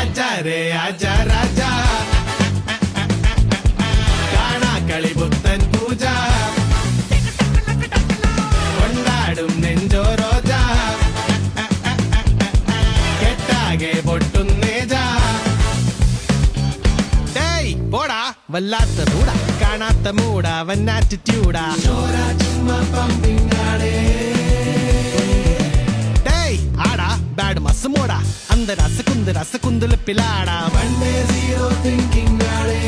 ആചാരേ ആചാ രാജ കാണാ കളി പുത്തൻ പൂജ കൊണ്ടാടും നെഞ്ചോ രോജ കെട്ടാകെ പൊട്ടുന്നേജ ഡേയ് പോടാ വല്ലാത്ത മൂടാ കാണാത്ത മൂടാ വൻ ആറ്റിറ്റ്യൂഡാ ചുമ്മാ പമ്പിങ്ങാടേ ഡേയ് ആടാ ബാഡ് മസ് മൂടാ അന്ത രസ കുന്ത് രസ കുന്തുലിപ്പിലാടാ വൺ ഡേ സീറോ തിങ്കിങ് ആടേ